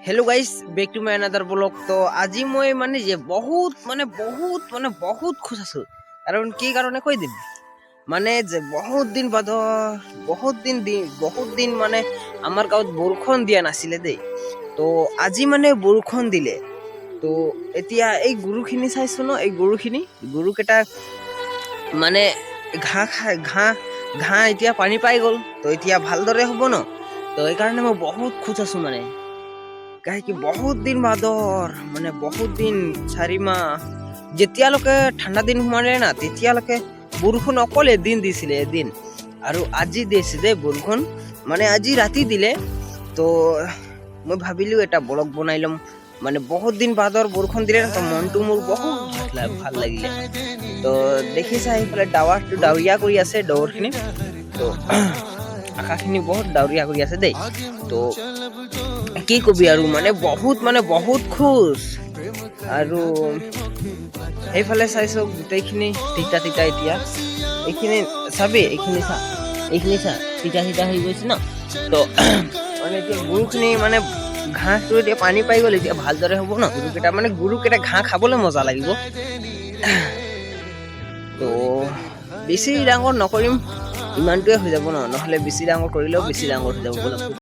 Hello guys back to my another blog. तो আজি মই মানে যে বহুত খুশ আছো কাৰণ কি কাৰণে কৈ দিম মানে যে বহুত দিন মানে আমাৰ গাঁৱত বৰষুণ দিয়া নাছিলে দেই। তো আজি মানে বৰষুণ দিলে। তো এতিয়া এই গৰুখিনি চাইছো ন, এই গৰুকেইটা মানে ঘাঁহ এতিয়া পানী পাই গ'ল। তো এতিয়া ভালদৰে হ'ব ন। তো এইকাৰণে মই বহুত খুশ আছো মানে কাহিকি বহুত দিন বাদৰ মানে বহুত দিন 4 মাহ যেতিয়ালৈকে ঠাণ্ডা দিন সোমালে না তেতিয়ালৈকে বৰষুণ অকল এদিন দিছিলে এদিন, আৰু আজি দিছে দেই বৰষুণ মানে আজি ৰাতি দিলে। তো মই ভাবিলো এটা ব্লগ বনাই ল'ম মানে বহুত দিন বাদৰ বৰষুণ দিলে তো মনটো মোৰ বহুত ভাল লাগিলে। তো দেখিছা এইফালে ডাৱৰীয়া কৰি আছে ডাৱৰখিনি। তো আকাশখিনি বহুত ডাৱৰীয়া কৰি আছে দেই। তো কি কবি আৰু মানে বহুত খুশ। আৰু সেইফালে চাইছো গোটেইখিনি তিতা এতিয়া এইখিনি চাবি, এইখিনি চা তিতা হৈ গৈছে ন। তো মানে এতিয়া গৰুখিনি মানে ঘাঁহটো এতিয়া পানী পাই গ'ল, এতিয়া ভালদৰে হ'ব ন। গৰুকেইটা ঘাঁহ খাবলৈ মজা লাগিব। তো বেছি ডাঙৰ নকৰিম, ইমানটোৱে হৈ যাব ন, নহ'লে বেছি ডাঙৰ কৰিলেও বেছি ডাঙৰ হৈ যাব।